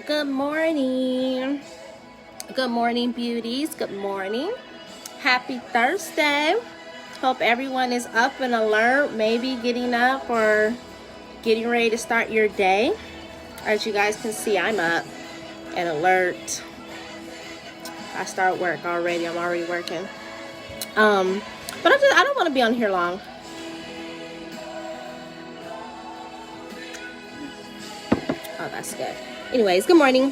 Good morning. Good morning, beauties. Good morning. Happy Thursday. Hope everyone is up and alert, maybe getting up or getting ready to start your day. As you guys can see, I'm up and alert. I start work already. I'm already working. But I don't want to be on here long. Oh, that's good. Anyways, good morning.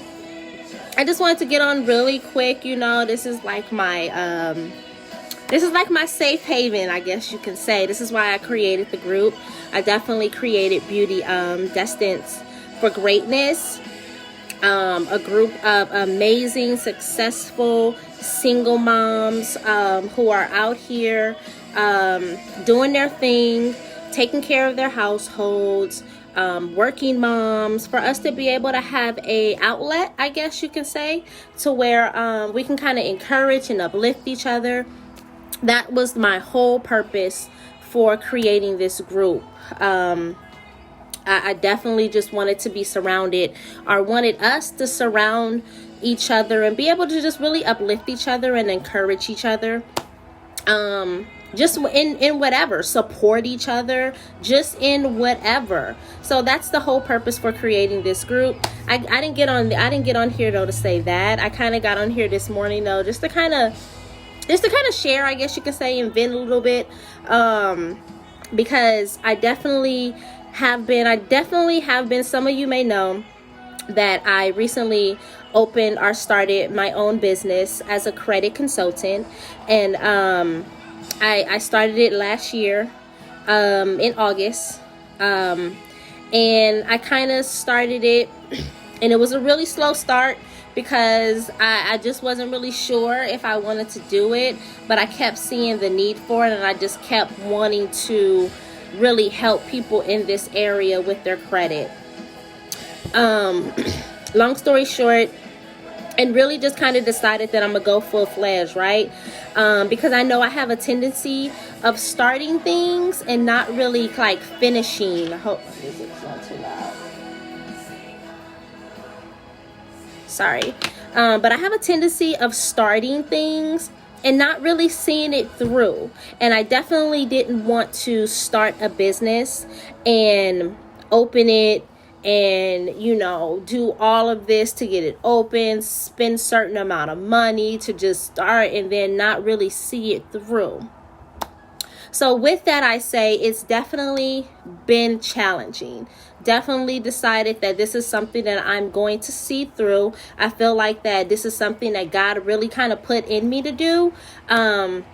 I just wanted to get on really quick. This is like my safe haven, I guess you can say. This is why I created the group. I definitely created Beauty Destined for Greatness, a group of amazing, successful single moms who are out here doing their thing, taking care of their households, working moms, for us to be able to have a outlet, I guess you can say, to where we can kind of encourage and uplift each other. That was my whole purpose for creating this group. I definitely just wanted to be surrounded, or wanted us to surround each other and be able to just really uplift each other and encourage each other. Just in whatever, support each other, just in whatever. So that's the whole purpose for creating this group. I didn't get on here though to say that. I kind of got on here this morning though just to kind of share, I guess you could say, and vent a little bit, because I definitely have been, some of you may know that I recently opened or started my own business as a credit consultant, and I started it last year in August, and I kind of started it, and it was a really slow start because I just wasn't really sure if I wanted to do it, but I kept seeing the need for it, and I just kept wanting to really help people in this area with their credit. Long story short, and really just kind of decided that I'm gonna go full-fledged, right? Because I know I have a tendency of starting things and not really like finishing. I hope music's not too loud. Sorry. But I have a tendency of starting things and not really seeing it through. And I definitely didn't want to start a business and open it and do all of this to get it open, spend certain amount of money to just start, and then not really see it through. So with that, I say it's definitely been challenging. Definitely decided that this is something that I'm going to see through. I feel like that this is something that God really kind of put in me to do. Some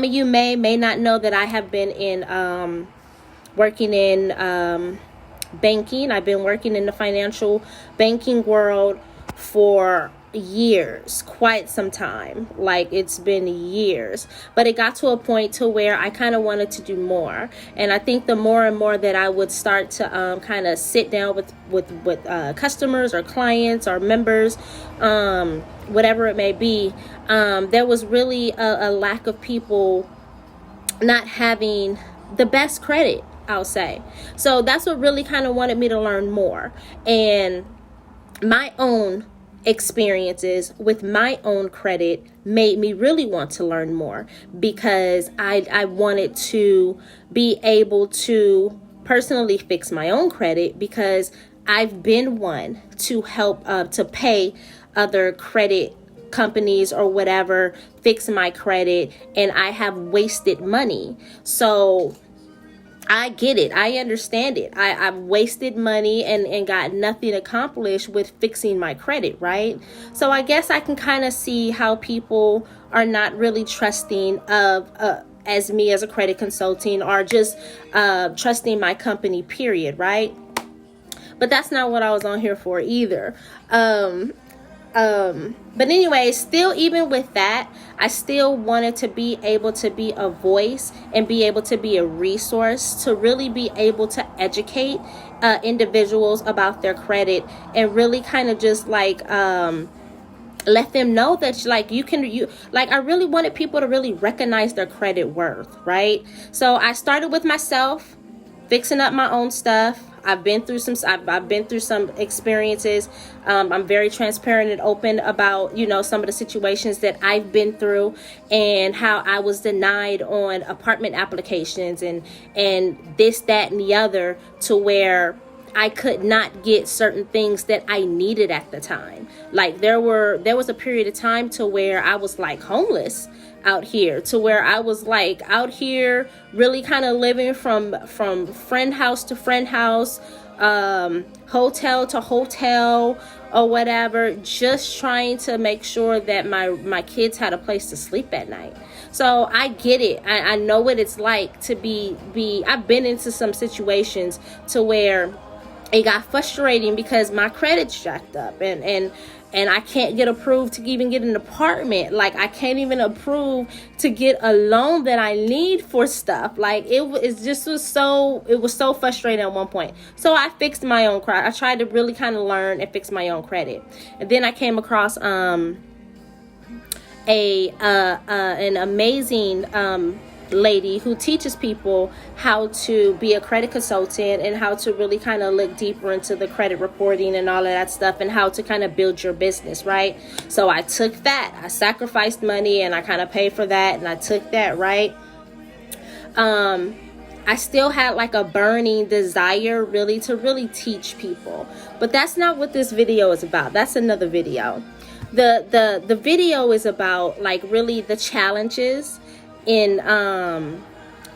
of you may not know that I have been working in banking. I've been working in the financial banking world for years, quite some time. Like, it's been years, but it got to a point to where I kind of wanted to do more. And I think the more and more that I would start to kind of sit down with customers or clients or members, whatever it may be, there was really a lack of people not having the best credit, I'll say. So that's what really kind of wanted me to learn more. And my own experiences with my own credit made me really want to learn more, because I wanted to be able to personally fix my own credit, because I've been one to help to pay other credit companies or whatever fix my credit, and I have wasted money. So I get it. I understand it. I've wasted money and got nothing accomplished with fixing my credit, right? So I guess I can kind of see how people are not really trusting of as me as a credit consulting, or just trusting my company, period, right? But that's not what I was on here for either. But anyway, still, even with that, I still wanted to be able to be a voice and be able to be a resource to really be able to educate individuals about their credit, and really kind of just like let them know that I really wanted people to really recognize their credit worth, right? So I started with myself, fixing up my own stuff. I've been through some experiences. I'm very transparent and open about, some of the situations that I've been through, and how I was denied on apartment applications and this, that, and the other, to where I could not get certain things that I needed at the time. Like there was a period of time to where I was like homeless out here, to where I was like out here really kind of living from friend house to friend house, hotel to hotel or whatever, just trying to make sure that my kids had a place to sleep at night. So I get it. I know what it's like to be I've been into some situations to where it got frustrating because my credit's jacked up, and I can't get approved to even get an apartment. Like I can't even approve to get a loan that I need for stuff. Like it was so frustrating at one point. So I fixed my own credit. I tried to really kind of learn and fix my own credit. And then I came across an amazing lady who teaches people how to be a credit consultant and how to really kind of look deeper into the credit reporting and all of that stuff, and how to kind of build your business, right? So I took that. I sacrificed money and I kind of paid for that, and I took that, right? I still had like a burning desire really to teach people, but that's not what this video is about. That's another video. The video is about like really the challenges in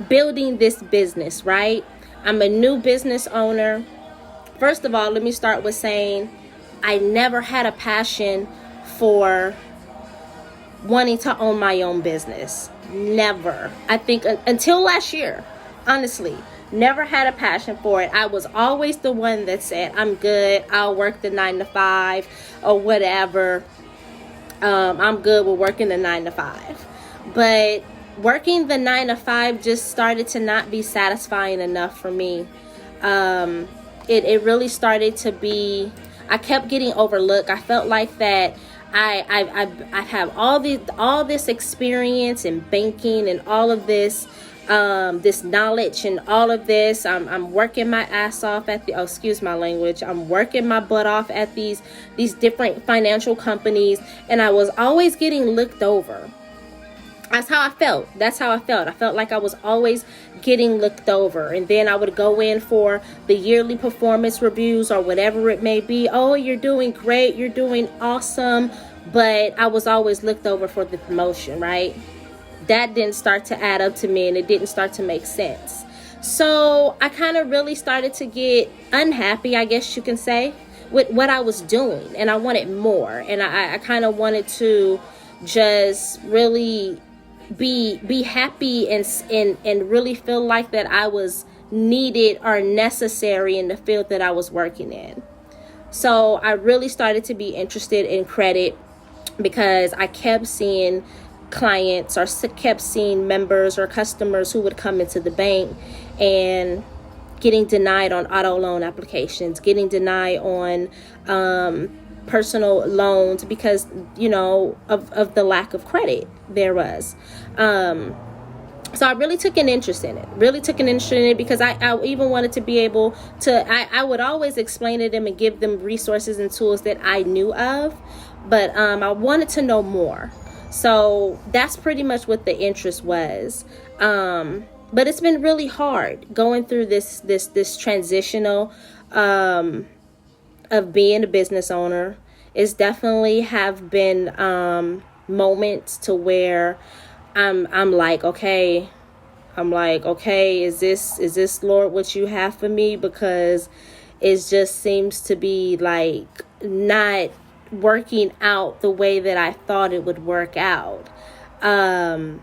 building this business, right? I'm a new business owner. First of all, let me start with saying I never had a passion for wanting to own my own business. Never. I think until last year, honestly, never had a passion for it. I was always the one that said, I'm good, I'll work the 9 to 5 or whatever. I'm good with working the 9 to 5. But working the 9 to 5 just started to not be satisfying enough for me. It really started to be, I kept getting overlooked. I felt like that I have all this experience in banking and all of this knowledge and all of this. I'm working my ass off at the, excuse my language, I'm working my butt off at these different financial companies, and I was always getting looked over. That's how I felt. I felt like I was always getting looked over. And then I would go in for the yearly performance reviews or whatever it may be. Oh, you're doing great. You're doing awesome. But I was always looked over for the promotion, right? That didn't start to add up to me, and it didn't start to make sense. So I kind of really started to get unhappy, I guess you can say, with what I was doing. And I wanted more. And I kind of wanted to just really be happy and really feel like that I was needed or necessary in the field that I was working in. So I really started to be interested in credit because I kept seeing clients or kept seeing members or customers who would come into the bank and getting denied on auto loan applications, getting denied on personal loans because, of the lack of credit there was. So I really took an interest in it, because I even wanted to be able to, I would always explain to them and give them resources and tools that I knew of, but I wanted to know more. So that's pretty much what the interest was. But it's been really hard going through this transitional of being a business owner. It's definitely have been moments to where I'm like, okay, is this Lord what you have for me? Because it just seems to be like not working out the way that I thought it would work out. Some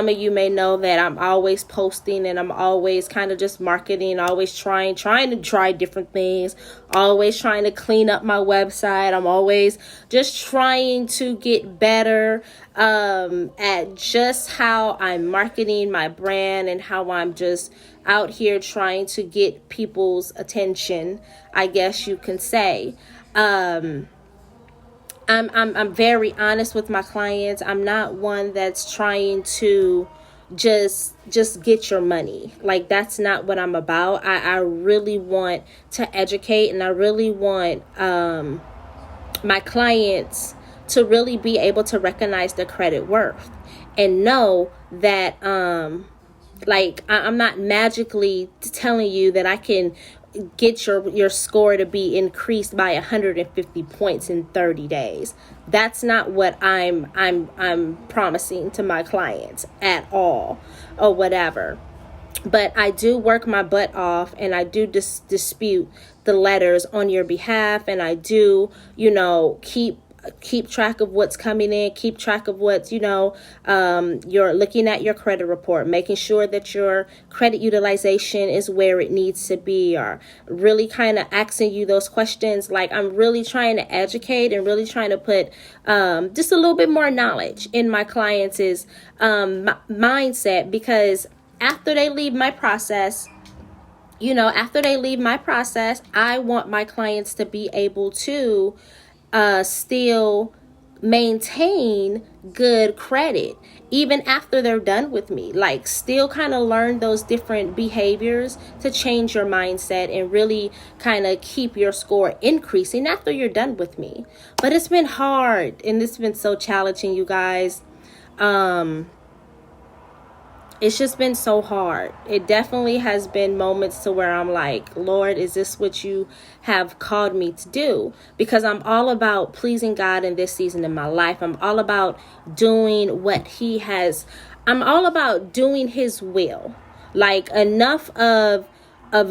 of you may know that I'm always posting and I'm always kind of just marketing, always trying to try different things, always trying to clean up my website. I'm always just trying to get better at just how I'm marketing my brand and how I'm just out here trying to get people's attention, I guess you can say. I'm very honest with my clients. I'm not one that's trying to just get your money. Like, that's not what I'm about. I really want to educate, and I really want my clients to really be able to recognize their credit worth and know that like, I'm not magically telling you that I can get your score to be increased by 150 points in 30 days. That's not what I'm promising to my clients at all, or whatever. But I do work my butt off, and I do dispute the letters on your behalf, and I do, keep track of what's coming in, keep track of what's, you're looking at your credit report, making sure that your credit utilization is where it needs to be, or really kind of asking you those questions. Like, I'm really trying to educate and really trying to put just a little bit more knowledge in my clients' mindset, because after they leave my process, I want my clients to be able to still maintain good credit even after they're done with me. Like, still kind of learn those different behaviors to change your mindset and really kind of keep your score increasing after you're done with me. But it's been hard, and it's been so challenging, you guys. It's just been so hard. It definitely has been moments to where I'm like, Lord, is this what you have called me to do? Because I'm all about pleasing God in this season in my life. I'm all about doing I'm all about doing his will. Like, enough of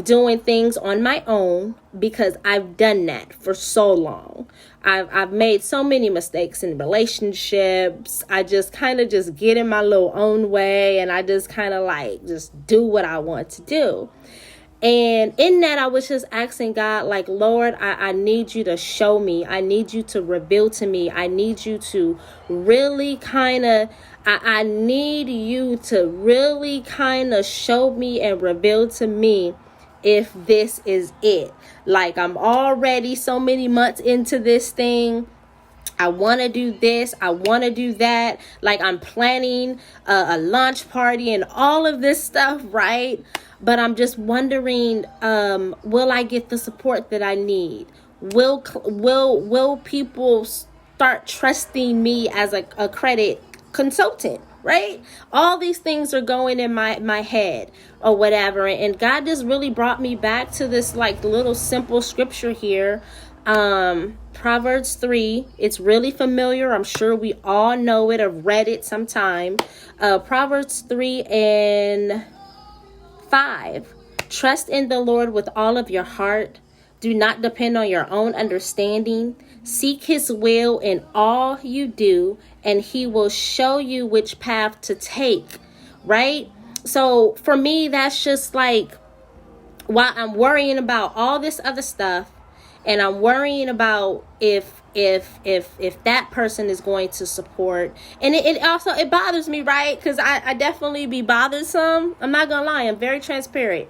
doing things on my own, because I've done that for so long. I've made so many mistakes in relationships. I just kind of just get in my little own way, and I just kind of like just do what I want to do. And in that, I was just asking God, like, Lord, I need you to show me. I need you to reveal to me. I need you to really kind of, I need you to really kind of show me and reveal to me if this is it. Like, I'm already so many months into this thing. I want to do this. I want to do that. Like, I'm planning a launch party and all of this stuff, right? But I'm just wondering, will I get the support that I need? Will people start trusting me as a credit consultant? Right? All these things are going in my head or whatever. And God just really brought me back to this like little simple scripture here. Proverbs 3. It's really familiar. I'm sure we all know it or read it sometime. Proverbs 3:5. Trust in the Lord with all of your heart. Do not depend on your own understanding. Seek his will in all you do, and he will show you which path to take, right? So for me, that's just like, while I'm worrying about all this other stuff, and I'm worrying about if that person is going to support, and it also, it bothers me, right? Because I definitely be bothersome. I'm not gonna lie, I'm very transparent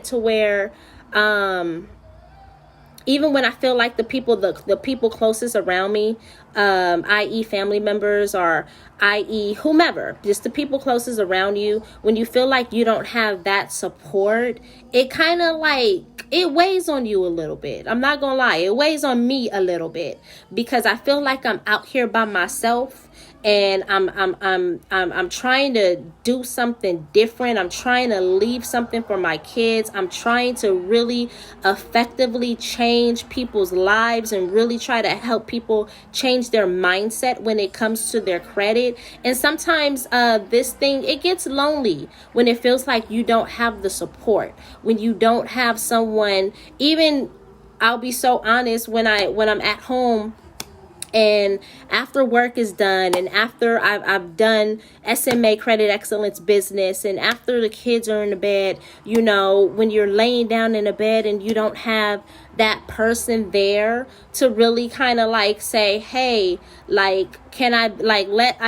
to where even when I feel like the people closest around me, i.e. family members, or i.e. whomever, just the people closest around you, when you feel like you don't have that support, it kind of like, it weighs on you a little bit. I'm not gonna lie, it weighs on me a little bit, because I feel like I'm out here by myself, and I'm trying to do something different. I'm trying to leave something for my kids. I'm trying to really effectively change people's lives and really try to help people change their mindset when it comes to their credit. And sometimes this thing, it gets lonely when it feels like you don't have the support, when you don't have someone. Even, I'll be so honest, when I'm at home, and after work is done, and after I've done SMA Credit Excellence Business, and after the kids are in the bed, when you're laying down in a bed and you don't have that person there to really kind of like say, hey, like, I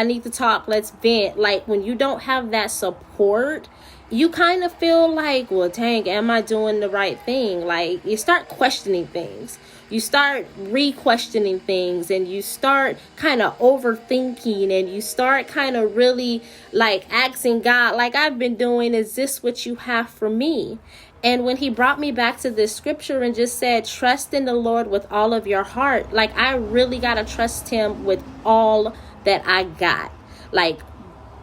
need to talk, let's vent. Like, when you don't have that support, you kind of feel like, well, dang, am I doing the right thing? Like, you start questioning things. You start re-questioning things, and you start kind of overthinking, and you start kind of really like asking God, like I've been doing, is this what you have for me? And when he brought me back to this scripture and just said, trust in the Lord with all of your heart, like I really got to trust him with all that I got. Like,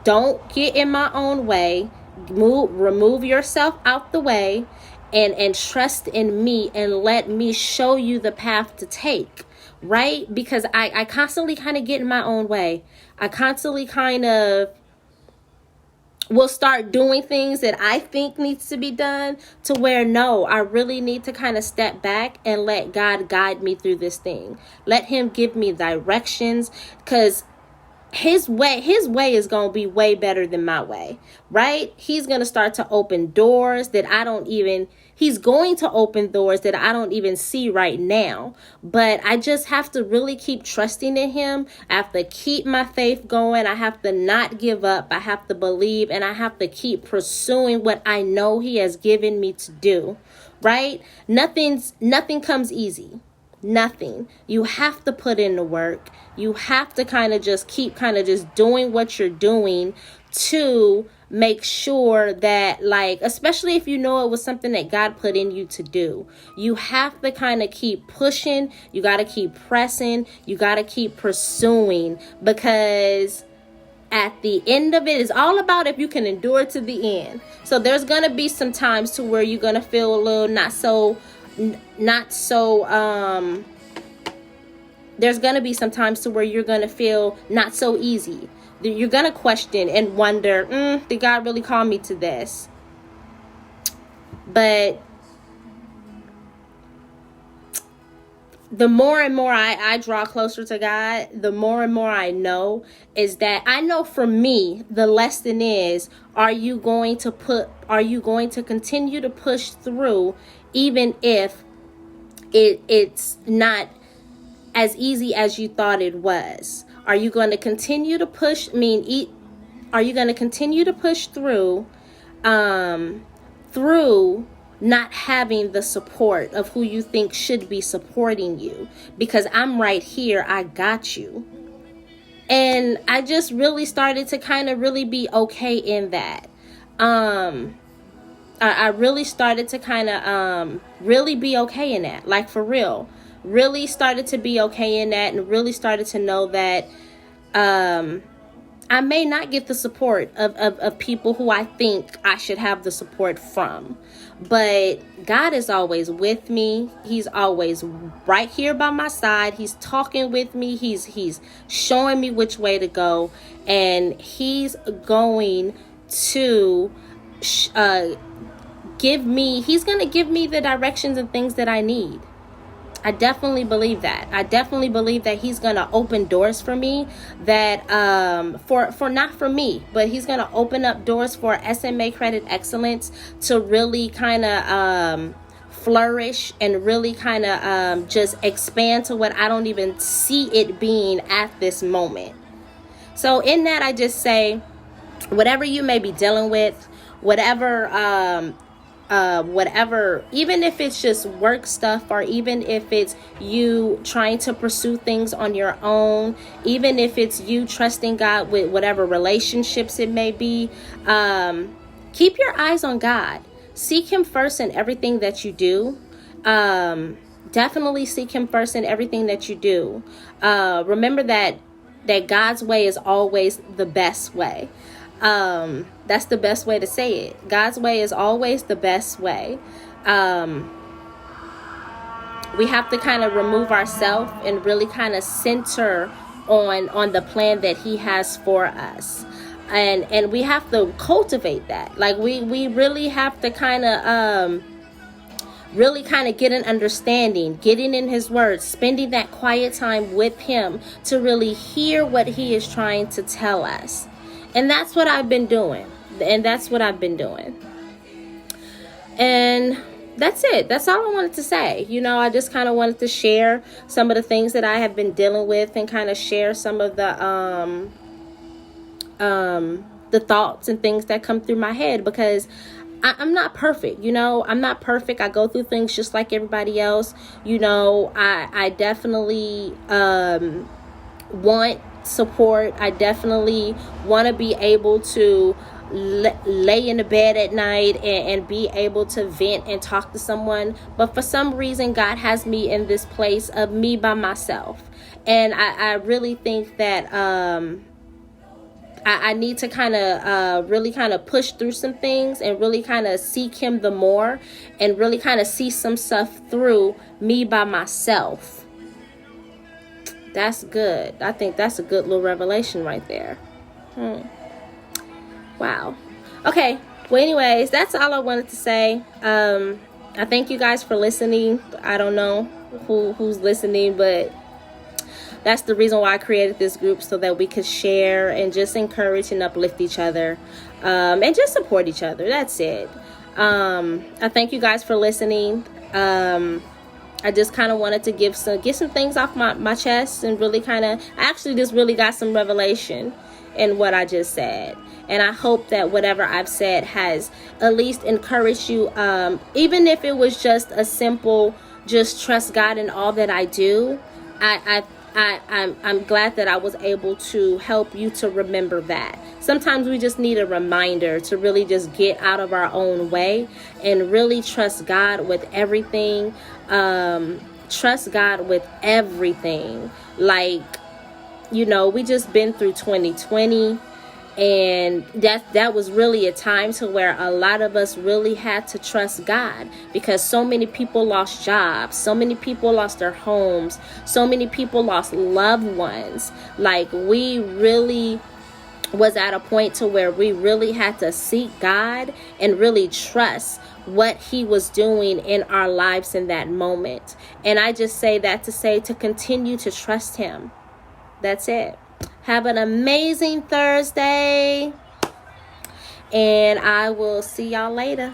don't get in my own way. Remove yourself out the way, and trust in me, and let me show you the path to take, right? Because I constantly kind of get in my own way. I constantly kind of will start doing things that I think needs to be done, to where, no, I really need to kind of step back and let God guide me through this thing. Let him give me directions, because his way is going to be way better than my way, right? He's going to start to open doors that he's going to open doors that I don't even see right now. But I just have to really keep trusting in him. I have to keep my faith going. I have to not give up. I have to believe, and I have to keep pursuing what I know he has given me to do, right? Nothing comes easy. Nothing. You have to put in the work. You have to kind of just keep kind of just doing what you're doing to make sure that, like, especially if you know it was something that God put in you to do, you have to kind of keep pushing. You got to keep pressing. You got to keep pursuing, because at the end of it is all about if you can endure to the end. So there's going to be some times to where you're going to feel a little there's going to be some times to where you're going to feel not so easy. You're going to question and wonder, did God really call me to this? But the more and more I draw closer to God, the more and more I know is that I know for me, the lesson is, are you going to continue to push through, even if it's not as easy as you thought it was? Are you going to continue to push? Are you going to continue to push through not having the support of who you think should be supporting you? Because I'm right here. I got you. And I just really started to kind of really be okay in that. I really started to kind of really be okay in that. Like, for real. Really started to be okay in that, and really started to know that I may not get the support of people who I think I should have the support from. But God is always with me. He's always right here by my side. He's talking with me. He's showing me which way to go. And he's going to he's going to give me the directions and things that I need. I definitely believe that. I definitely believe that he's going to open doors for me that, for not for me, but he's going to open up doors for SMA Credit Excellence to really kind of, flourish and really kind of, just expand to what I don't even see it being at this moment. So in that, I just say, whatever you may be dealing with, whatever, even if it's just work stuff, or even if it's you trying to pursue things on your own, even if it's you trusting God with whatever relationships it may be, keep your eyes on God. Seek him first in everything that you do. Definitely seek him first in everything that you do. Remember that God's way is always the best way. That's the best way to say it. God's way is always the best way. We have to kind of remove ourselves and really kind of center on the plan that he has for us. And we have to cultivate that. Like we really have to kind of, really kind of get an understanding, getting in his word, spending that quiet time with him to really hear what he is trying to tell us. And that's what I've been doing. And that's it. That's all I wanted to say. I just kind of wanted to share some of the things that I have been dealing with, and kind of share some of the the thoughts and things that come through my head, because I'm not perfect, I'm not perfect. I go through things just like everybody else. I definitely want support. I definitely want to be able to lay in the bed at night and be able to vent and talk to someone. But for some reason, God has me in this place of me by myself. And I really think that I need to kind of really kind of push through some things and really kind of seek him the more, and really kind of see some stuff through me by myself. That's good. I think that's a good little revelation right there. Wow. Okay. Well, anyways, that's all I wanted to say. I thank you guys for listening. I don't know who's listening, but that's the reason why I created this group, so that we could share and just encourage and uplift each other, and just support each other. That's it. I thank you guys for listening. I just kind of wanted to get some things off my chest, and really kind of actually just really got some revelation in what I just said. And I hope that whatever I've said has at least encouraged you, even if it was just a simple, just trust God in all that I do. I'm glad that I was able to help you to remember that. Sometimes we just need a reminder to really just get out of our own way and really trust God with everything. Trust God with everything. Like, we just been through 2020. And that was really a time to where a lot of us really had to trust God, because so many people lost jobs, so many people lost their homes, so many people lost loved ones. Like, we really was at a point to where we really had to seek God and really trust what he was doing in our lives in that moment. And I just say that to say to continue to trust him. That's it. Have an amazing Thursday, and I will see y'all later.